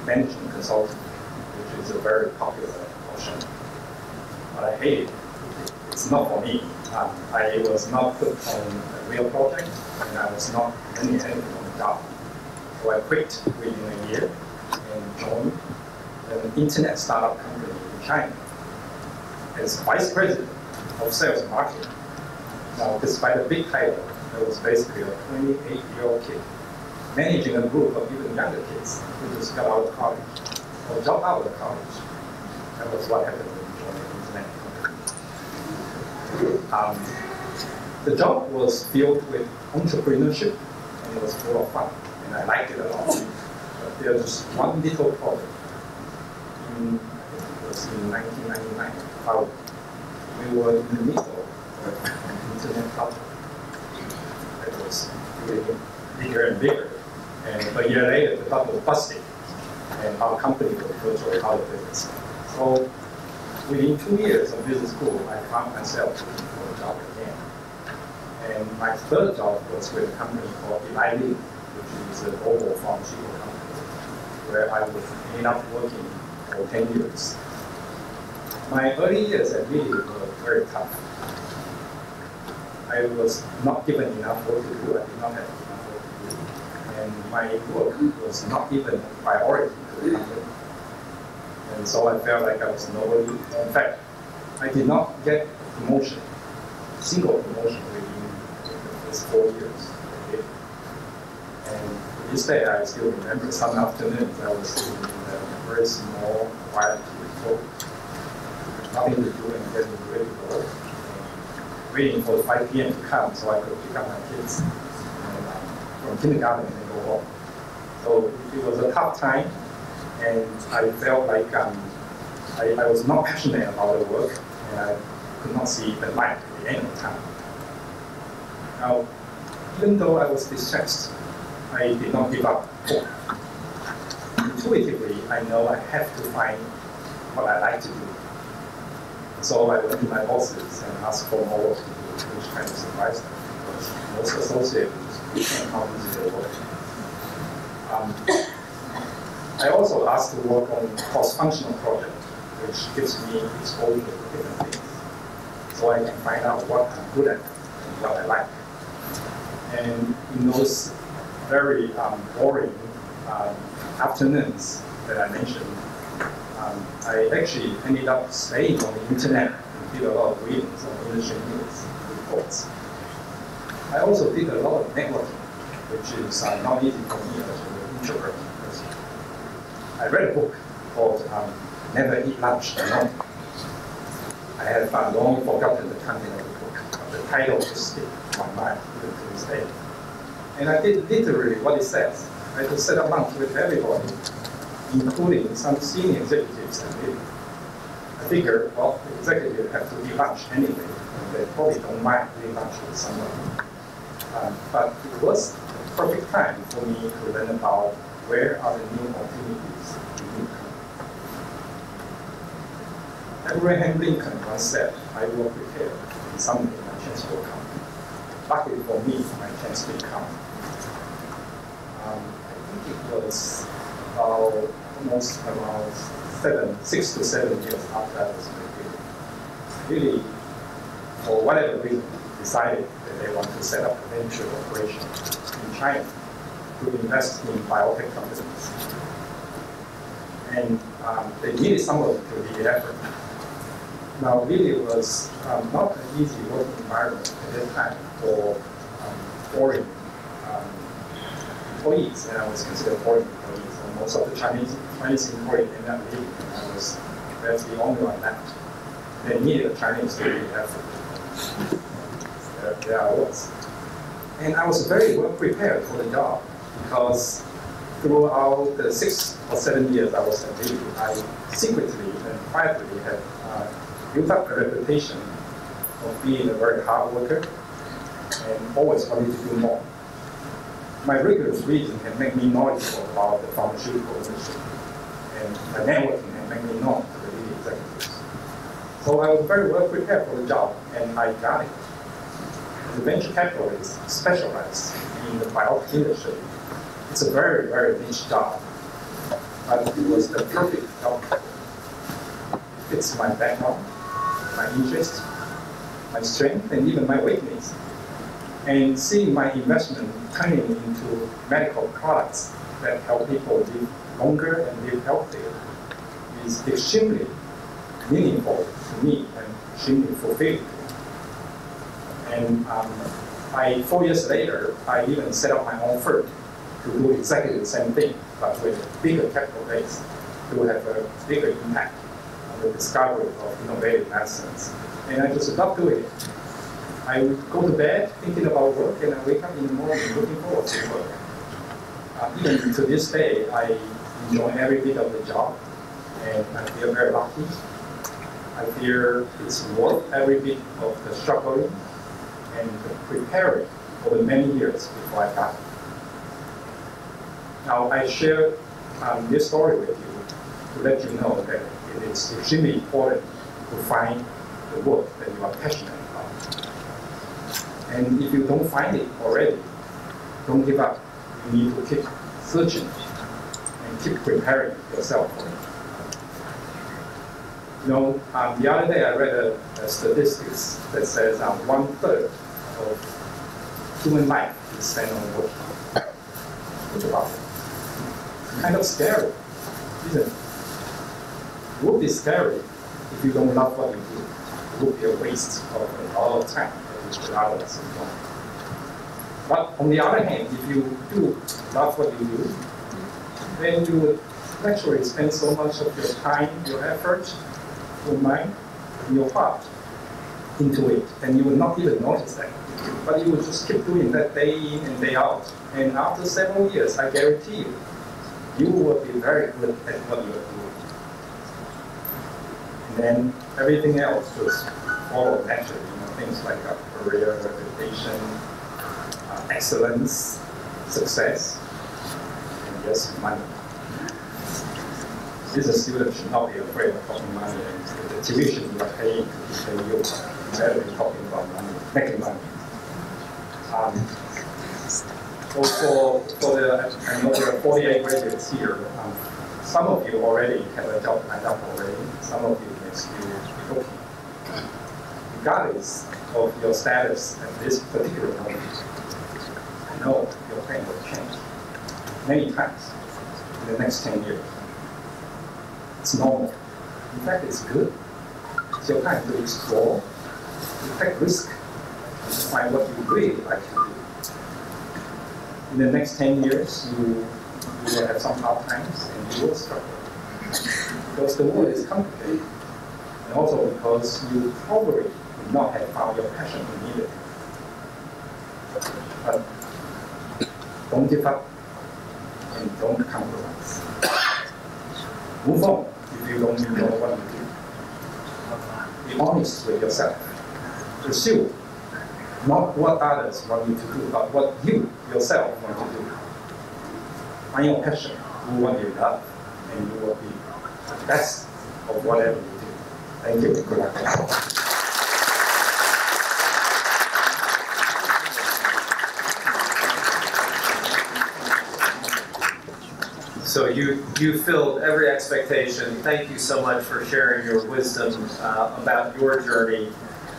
[SPEAKER 8] management consulting, which is a very popular option. But I hated it. It it's not for me. I was not put on a real project, and I was not learning anything on the job. So I quit within a year and joined an internet startup company in China as vice president of sales and marketing. Now, despite the big title, I was basically a 28-year-old kid managing a group of even younger kids who just got out of college or dropped out of college. That was what happened when you joined an internet company. The job was filled with entrepreneurship and it was full of fun, and I liked it a lot. But there was one little problem. I think it was in 1999. We were in the middle of an internet project that was getting bigger and bigger. And a year later, the bubble busted, and our company was virtually out of business. So within 2 years of business school, I found myself looking for a job again. And my third job was with a company called Eli Lilly, which is a global pharmaceutical company, where I ended up working for 10 years. My early years at Lilly were very tough. I was not given enough work to do. I did not have enough work to do. And my work was not even a priority to the company. And so I felt like I was nobody. In fact, I did not get promotion, single promotion within the first 4 years. And to this day, I still remember some afternoons I was sitting in a very small, quiet cubicle, nothing to do and getting ready for work, waiting for 5 p.m. to come so I could pick up my kids from kindergarten and go home. So it was a tough time, and I felt like I was not passionate about the work, and I could not see the light at the end of the tunnel. Now, even though I was distressed, I did not give up hope. Intuitively, I know I have to find what I like to do. So I went to my bosses and asked for more work to do, which kind of surprised them, because most associates understand how easy they work. I also asked to work on cross-functional project, which gives me exposure to different things, so I can find out what I'm good at and what I like. And in those very boring afternoons that I mentioned, I actually ended up staying on the internet and did a lot of readings on industry news reports. I also did a lot of networking, which is not easy for me as an introvert. I read a book called Never Eat Lunch Alone. I have long forgotten the content of the book, but the title just stick in my mind even to this day. And I did literally what it says. I just set up lunch with everybody, including some senior executives and me. I figured, well, the executives have to eat lunch anyway, and they probably don't mind eating lunch with someone. But it was the perfect time for me to learn about where are the new opportunities in new companies. Abraham Lincoln once said, I will prepare, and someday my chance will come. Luckily for me, my chance did come. I think it was almost around 6 to 7 years after I was graduated. Really, for whatever reason, decided that they want to set up a venture operation in China to invest in biotech companies. And they needed someone to lead the effort. Now, really, it was not an easy working environment at that time for foreign employees, and I was considered foreign employees. And most of the Chinese employees ended up leaving, and that's the only one left. They needed a Chinese to lead the effort. There I was. And I was very well prepared for the job, because throughout the 6 or 7 years I was at Lilly, I secretly and quietly had built up a reputation of being a very hard worker and always wanted to do more. My rigorous reading had made me knowledgeable about the pharmaceutical industry, and my networking had made me known to the Lilly executives. So I was very well prepared for the job, and I got it. As a venture capitalist specialized in the biotech industry, it's a very, very niche job, but it was the perfect job. It fits my background, my interest, my strength, and even my weakness. And seeing my investment turning into medical products that help people live longer and live healthier is extremely meaningful to me and extremely fulfilling. And 4 years later, I even set up my own firm to do exactly the same thing, but with a bigger capital base to have a bigger impact on the discovery of innovative medicines. And I just love doing it. I go to bed thinking about work, and I wake up in the morning looking forward to work. Even to this day, I enjoy every bit of the job, and I feel very lucky. I feel it's worth every bit of the struggling and the preparing for the many years before I got it. Now, I share this story with you to let you know that it is extremely important to find the work that you are passionate about. And if you don't find it already, don't give up. You need to keep searching and keep preparing yourself for it. You know, the other day I read a statistics that says 1/3 of human life is spent on work. Think about it. It's kind of scary, isn't it? It would be scary if you don't love what you do. It would be a waste of a lot of time, which a lot of us don't. But on the other hand, if you do love what you do, then you would actually spend so much of your time, your effort, your mind, and your heart into it, and you will not even notice that. But you will just keep doing that day in and day out. And after several years, I guarantee you, you will be very good at what you are doing. And then everything else just follow naturally. You know, things like career, reputation, excellence, success, and yes, money. Business students should not be afraid of talking money, and the tuition you are paying to pay you, better be talking about money, making money. So I know there are 48 graduates here. Some of you already have a job lined up already. Some of you may still be looking. Regardless of your status at this particular moment, I know your plan will change many times in the next 10 years. It's normal. In fact, it's good. It's your time to explore, to take risk, and to find what you really like to do. In the next 10 years, you will have some hard times and you will struggle. Because the world is complicated. And also because you probably would not have found your passion immediately. But don't give up and don't compromise. Move on if you don't know what you do. Be honest with yourself. Pursue not what others want you to do, but what you yourself want to do. Find your passion, do what you love, and you will be the best of whatever you do. Thank you. Good luck.
[SPEAKER 2] So you filled every expectation. Thank you so much for sharing your wisdom about your journey.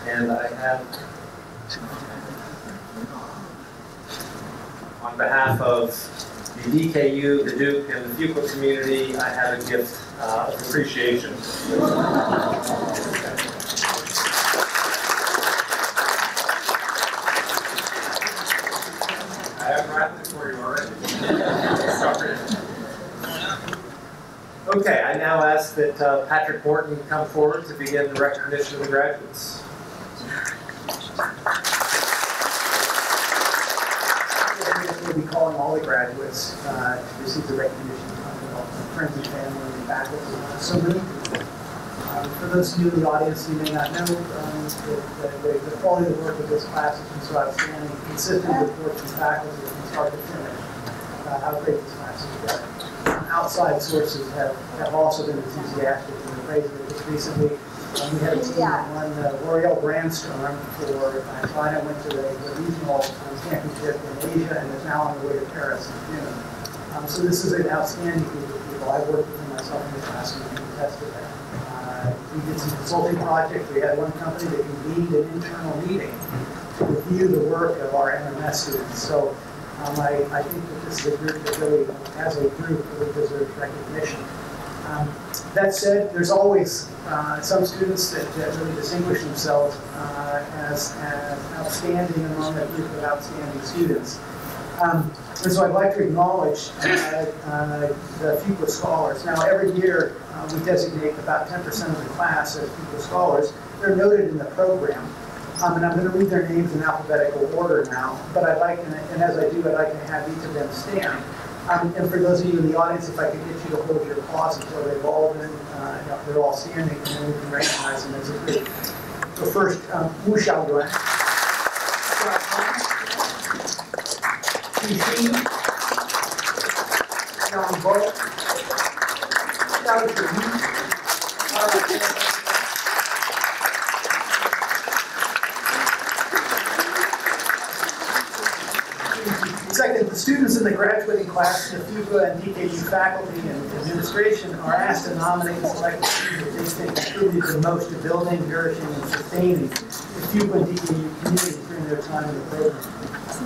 [SPEAKER 2] And I have, on behalf of the DKU, the Duke, and the Fuqua community, I have a gift of appreciation. I have wrapped it for you already. Sorry. Okay, I now ask that Patrick Morton come forward to begin the recognition of the graduates.
[SPEAKER 5] We'll be calling all the graduates to receive the recognition of friends and family and faculty. So many people. For those of you in the audience who may not know, the quality of the work of this class has been so outstanding, consistent reports from faculty from start to finish about how great this class is been. Outside sources have also been enthusiastic in praising it. Just recently, we had a team that won L'Oreal Brandstorm for China, went to the regional championship in Asia, and is now on the way to Paris in June. So this is an outstanding group of people. I've worked with them myself in the class and can attest to that. We did some consulting projects. We had one company that can lead an internal meeting to review the work of our MMS students. So I think that this is a group that really, as a group, really deserves recognition. That said, there's always some students that really distinguish themselves as outstanding among a group of outstanding students. And so I'd like to acknowledge the Fuqua scholars. Now, every year we designate about 10% of the class as Fuqua scholars. They're noted in the program. And I'm going to read their names in alphabetical order now. But I'd like, and as I do, I'd like to have each of them stand. And for those of you in the audience, if I could get you to hold your applause until they've all been, they're all standing, and then we can recognize them as a group. So first, Wu Xiaoyuan. Xi Zhang Bo. Xiao Zhi. Second, the students in the graduating class in the Fuqua and DKU faculty and administration are asked to nominate and select the students that they think contribute the most to building, nourishing, and sustaining the Fuqua and DKU community during their time in the program.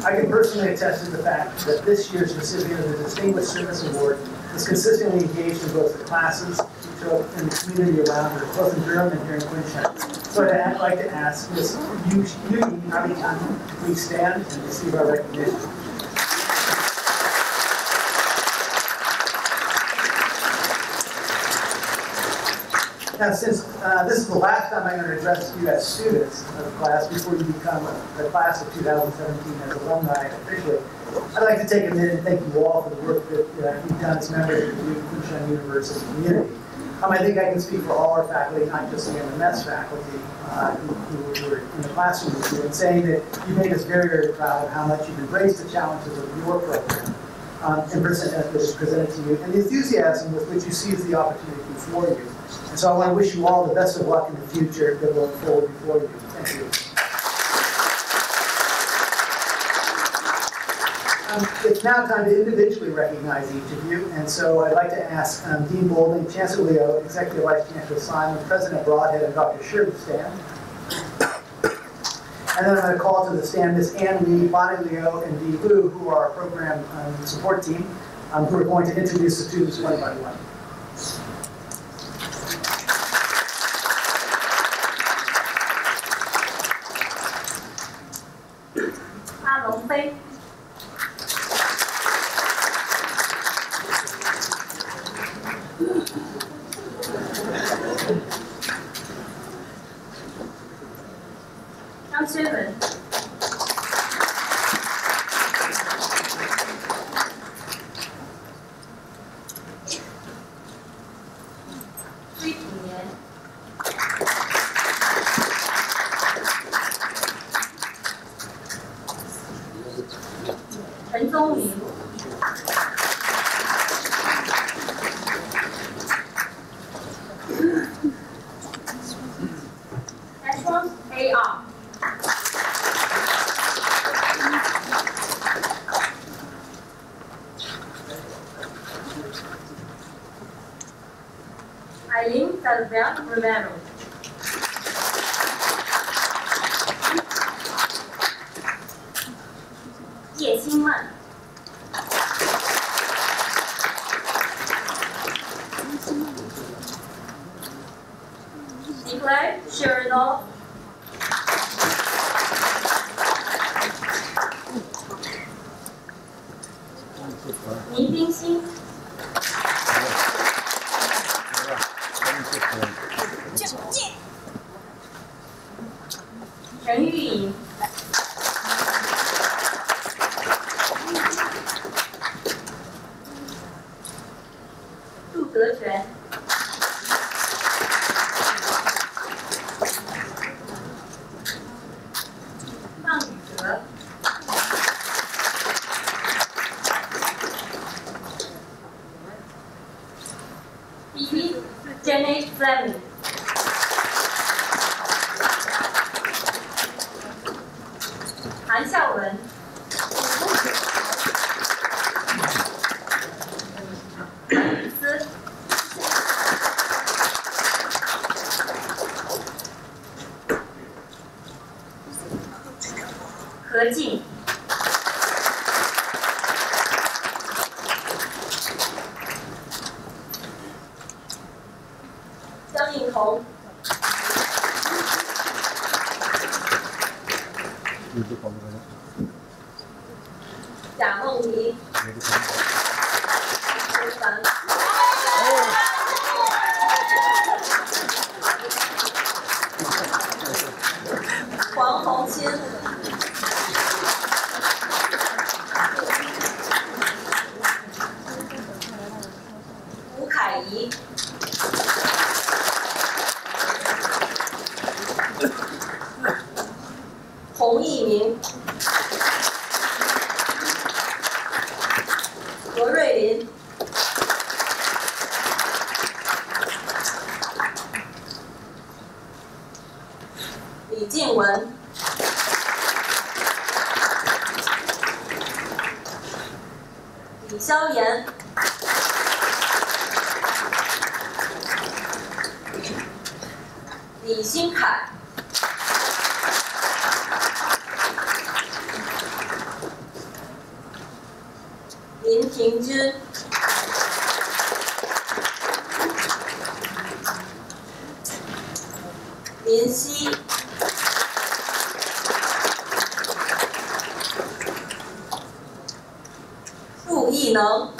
[SPEAKER 5] I can personally attest to the fact that this year's recipient of the Distinguished Service Award is consistently engaged in both the classes she took and the community around her, both in Durham and here in Kunshan. So I'd like to ask Ms. Yu Navitan to please stand and receive our recognition. Now, since this is the last time I'm going to address you as students of the class before you become the class of 2017 as alumni officially, I'd like to take a minute and thank you all for the work that you've done as members of the Duke Kunshan University community. I think I can speak for all our faculty, not just the MMS faculty who were in the classroom with you, in saying that you made us very, very proud of how much you've embraced the challenges of your program and that is presented to you, and the enthusiasm with which you seize the opportunity before you. And so I want to wish you all the best of luck in the future that will unfold before you. Thank you. It's now time to individually recognize each of you, and so I'd like to ask Dean Boulding, Chancellor Liu, Executive Vice Chancellor Simon, President Broadhead, and Dr. Sher to stand. And then I'm going to call to the stand Ms. Ann Lee, Bonnie Liu, and Dee Wu, who are our program support team, who are going to introduce the students one by one.
[SPEAKER 7] Romero. Ye Xingman. Nikolai Shirinov. Ni Bingxin. Chen Yuyin.杜德全。放宇哲。B.B. Janet Fleming。韩孝文。韩雨思。
[SPEAKER 6] 红。贾梦怡。黄宏清。吴凯怡。洪一鸣。罗瑞林。李静文。李萧炎。李新凯。林平君。林夕。陆艺能。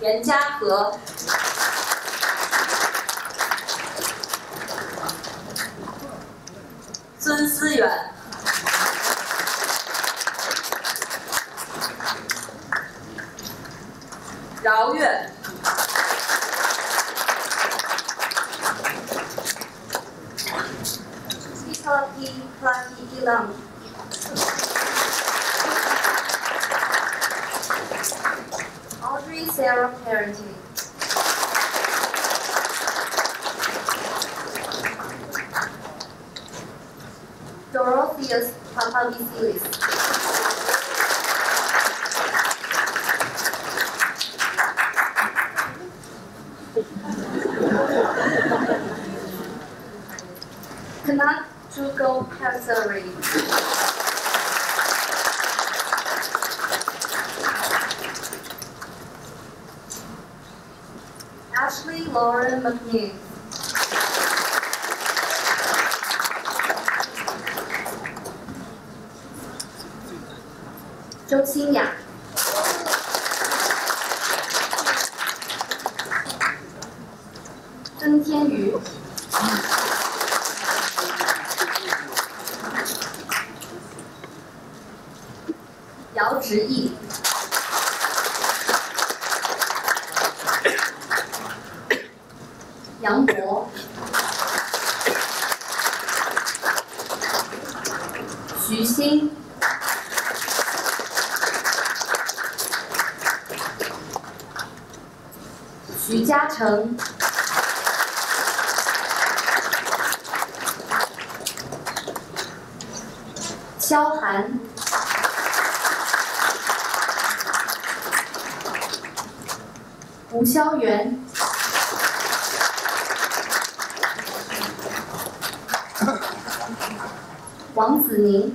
[SPEAKER 6] 严家和。孙思远。饶月。
[SPEAKER 9] Plaki Ilang. Audrey Sarah Parenting. Dorotheus Papavisilis. Kanat Jugo Pasari. Ashley Lauren McNeil. Zhou Xinya. Zheng Tianyu. Yao Zhiyi. Yang Bo. Xu Xin. Xu Jiacheng. Xiao Han. Wu Xiaoyuan. Wang Zining.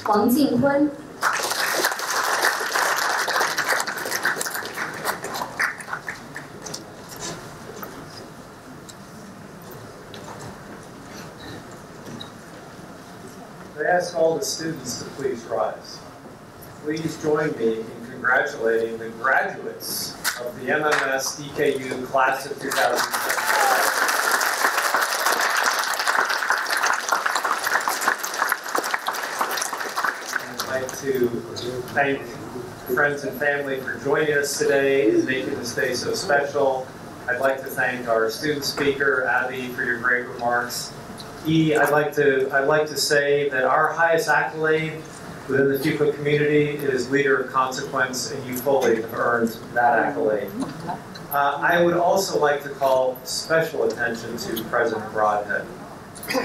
[SPEAKER 9] Wang Jinhun.
[SPEAKER 2] I ask all the students to please rise. Please join me in congratulating the graduates of the MMS DKU class of 2010. I'd like to thank friends and family for joining us today and making this day so special. I'd like to thank our student speaker, Abby, for your great remarks. I'd like to say that our highest accolade within the Fuqua community is Leader of Consequence, and you fully have earned that accolade. I would also like to call special attention to President Broadhead.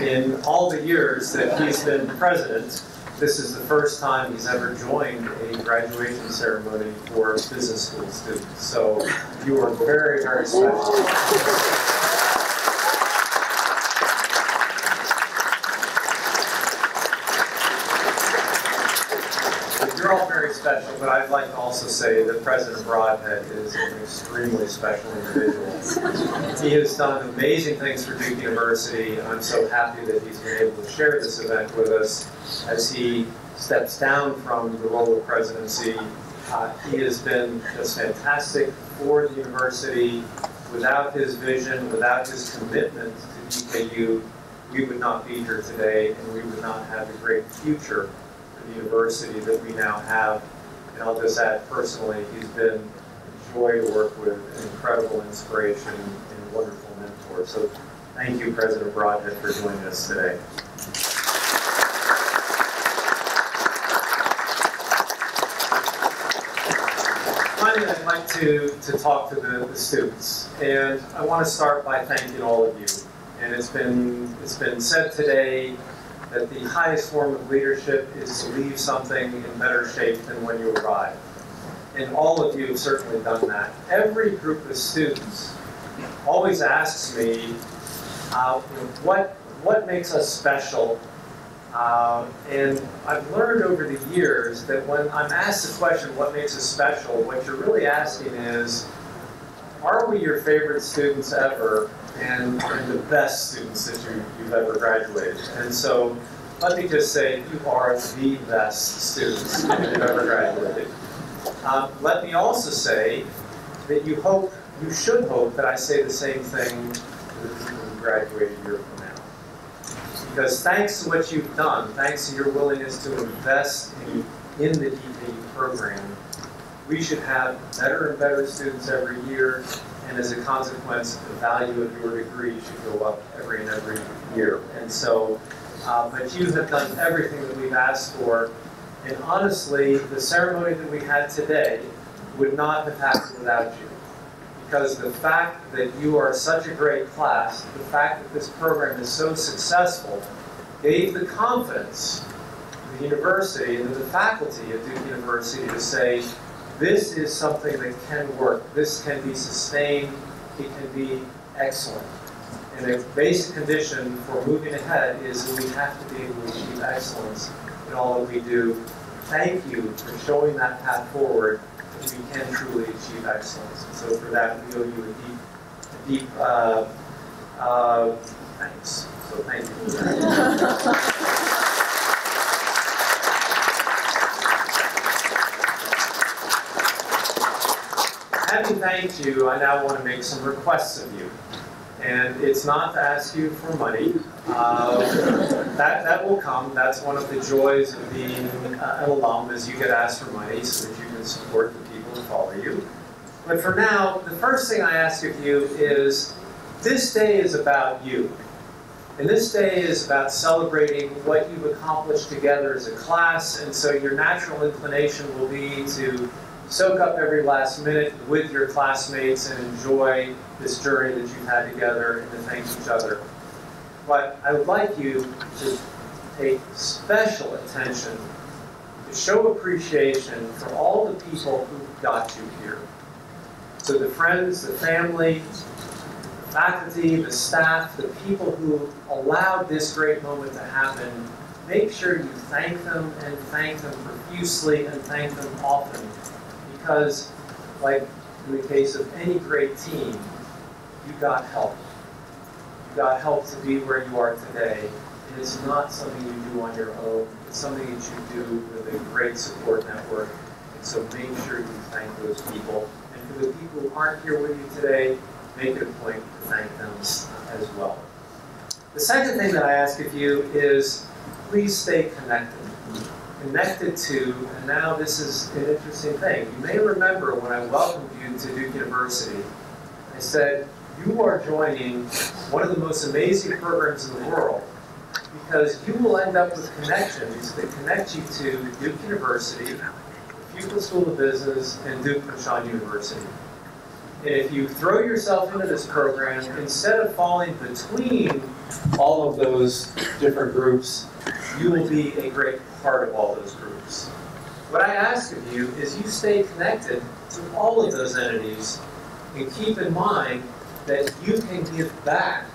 [SPEAKER 2] In all the years that he's been president, this is the first time he's ever joined a graduation ceremony for business school students. So you are very, very special. but I'd like to also say that President Broadhead is an extremely special individual. He has done amazing things for Duke University, and I'm so happy that he's been able to share this event with us as he steps down from the role of presidency. He has been just fantastic for the university. Without his vision, without his commitment to DKU, we would not be here today, and we would not have the great future for the university that we now have. And I'll just add personally, he's been a joy to work with, an incredible inspiration, and a wonderful mentor. So thank you, President Broadhead, for joining us today. Finally, I'd like to talk to the students, and I want to start by thanking all of you. And it's been said today that the highest form of leadership is to leave something in better shape than when you arrive. And all of you have certainly done that. Every group of students always asks me, what makes us special? And I've learned over the years that when I'm asked the question, what makes us special, what you're really asking is, are we your favorite students ever and the best students that you've ever graduated? And so let me just say, you are the best students that you've ever graduated. Let me also say that you should hope that I say the same thing to the people who graduated a year from now. Because thanks to what you've done, thanks to your willingness to invest in the DKU program, we should have better and better students every year, and as a consequence, the value of your degree should go up every year. And so, but you have done everything that we've asked for, and honestly, the ceremony that we had today would not have happened without you. Because the fact that you are such a great class, the fact that this program is so successful, gave the confidence to the university and to the faculty at Duke University to say, this is something that can work, this can be sustained, it can be excellent. And a basic condition for moving ahead is that we have to be able to achieve excellence in all that we do. Thank you for showing that path forward. We can truly achieve excellence. And so for that, we owe you a deep thanks. So thank you. Having thanked you, I now want to make some requests of you. And it's not to ask you for money. That will come. That's one of the joys of being an alum, is you get asked for money so that you can support the people who follow you. But for now, the first thing I ask of you is, this day is about you. And this day is about celebrating what you've accomplished together as a class, and so your natural inclination will be to soak up every last minute with your classmates and enjoy this journey that you've had together and to thank each other. But I would like you to pay special attention to show appreciation for all the people who got you here. So the friends, the family, the faculty, the staff, the people who allowed this great moment to happen, make sure you thank them and thank them profusely and thank them often. Because, like in the case of any great team, you got help. You got help to be where you are today. And it's not something you do on your own. It's something that you do with a great support network. And so make sure you thank those people. And for the people who aren't here with you today, make it a point to thank them as well. The second thing that I ask of you is, please stay connected. Connected to, and now this is an interesting thing. You may remember when I welcomed you to Duke University, I said, you are joining one of the most amazing programs in the world, because you will end up with connections that connect you to Duke University, the Fuqua School of Business, and Duke Kunshan University. And if you throw yourself into this program, instead of falling between all of those different groups, you will be a great part of all those groups. What I ask of you is you stay connected to all of those entities, and keep in mind that you can give back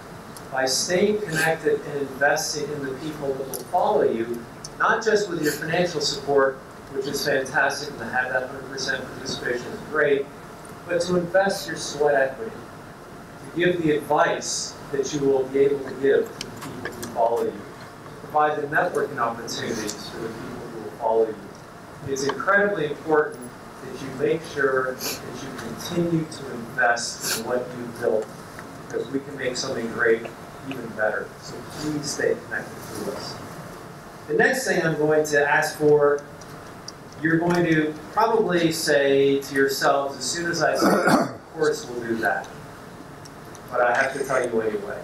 [SPEAKER 2] by staying connected and investing in the people that will follow you, not just with your financial support, which is fantastic, and to have that 100% participation is great, but to invest your sweat equity, to give the advice that you will be able to give to the people who follow you, provide the networking opportunities for the people who will follow you. It's incredibly important that you make sure that you continue to invest in what you've built, because we can make something great even better. So please stay connected to us. The next thing I'm going to ask for, you're going to probably say to yourselves, as soon as I say, of course we'll do that. But I have to tell you anyway.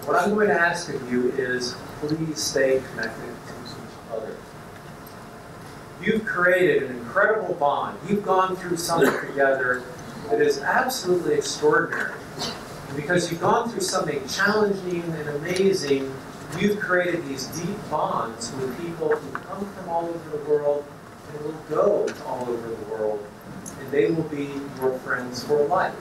[SPEAKER 2] What I'm going to ask of you is, please stay connected to each other. You've created an incredible bond. You've gone through something together that is absolutely extraordinary. And because you've gone through something challenging and amazing, you've created these deep bonds with people who come from all over the world and will go all over the world. And they will be your friends for life.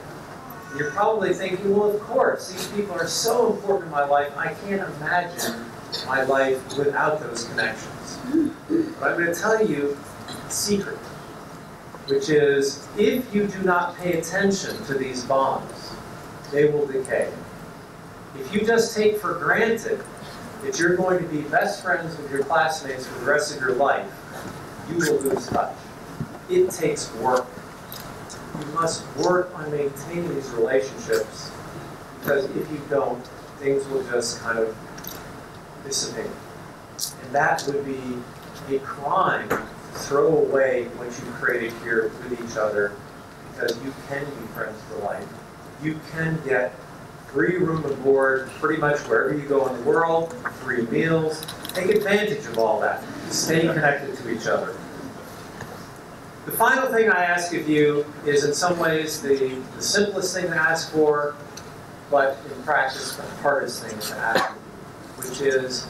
[SPEAKER 2] And you're probably thinking, well, of course, these people are so important in my life, I can't imagine my life without those connections. But I'm going to tell you a secret, which is if you do not pay attention to these bonds, they will decay. If you just take for granted that you're going to be best friends with your classmates for the rest of your life, you will lose touch. It takes work. You must work on maintaining these relationships, because if you don't, things will just kind of dissipate. And that would be a crime to throw away what you created here with each other, because you can be friends for life. You can get free room and board pretty much wherever you go in the world, free meals. Take advantage of all that. Stay connected to each other. The final thing I ask of you is in some ways the simplest thing to ask for, but in practice the hardest thing to ask of you, which is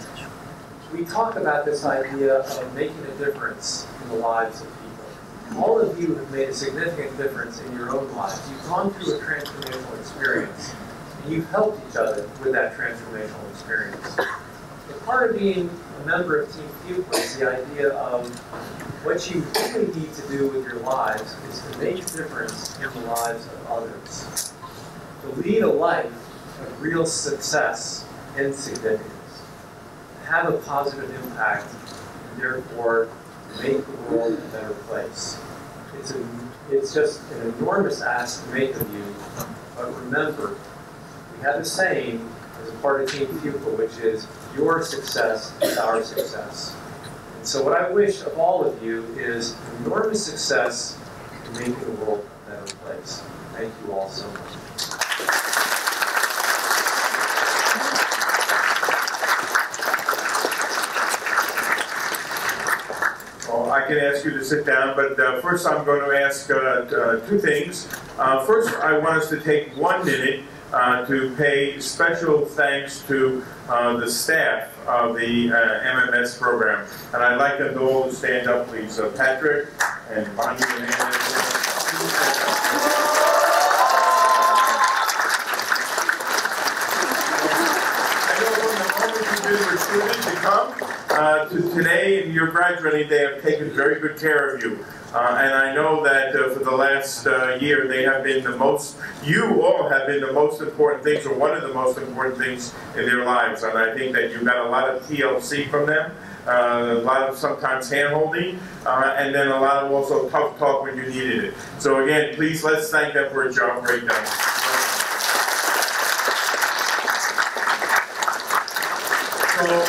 [SPEAKER 2] we talk about this idea of making a difference in the lives of people. All of you have made a significant difference in your own lives. You've gone through a transformational experience, and you've helped each other with that transformational experience. But part of being a member of Team Fuqua is the idea of what you really need to do with your lives is to make a difference in the lives of others. To lead a life of real success and significance. Have a positive impact, and therefore make the world a better place. It's just an enormous ask to make of you, but remember, we have a saying as a part of Team Fuqua, which is, your success is our success. And so what I wish of all of you is enormous success in making the world a better place. Thank you all so much.
[SPEAKER 4] I can ask you to sit down, but first I'm going to ask two things. First, I want us to take 1 minute to pay special thanks to the staff of the MMS program. And I'd like them to all stand up, please. Patrick and Bonnie and Anna. To come to today, and you're graduating, they have taken very good care of you. And I know that for the last year, they have been the most, you all have been the most important things, or one of the most important things in their lives. And I think that you got a lot of TLC from them, a lot of sometimes hand-holding, and then a lot of also tough talk when you needed it. So again, please let's thank them for a job great done. So,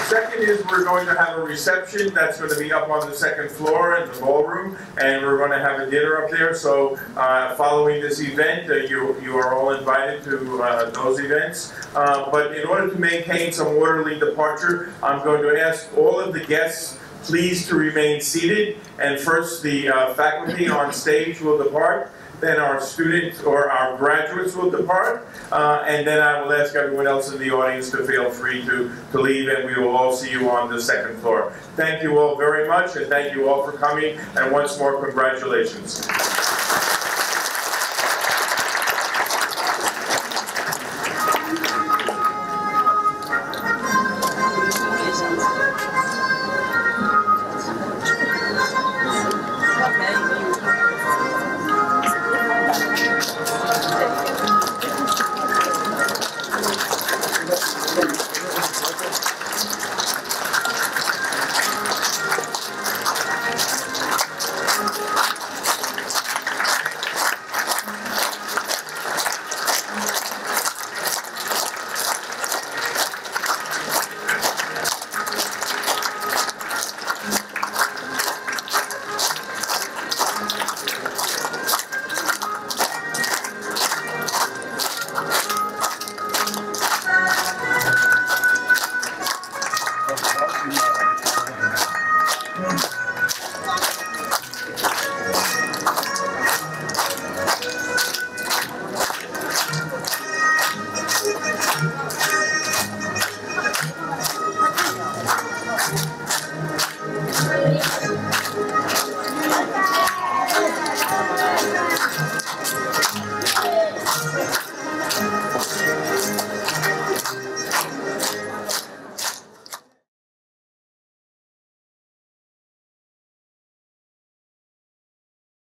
[SPEAKER 4] second is we're going to have a reception that's going to be up on the second floor in the ballroom, and we're going to have a dinner up there. So following this event, you are all invited to those events. But in order to maintain some orderly departure, I'm going to ask all of the guests please to remain seated. And first the faculty on stage will depart. Then our students or our graduates will depart, and then I will ask everyone else in the audience to feel free to leave, and we will all see you on the second floor. Thank you all very much, and thank you all for coming, and once more, congratulations.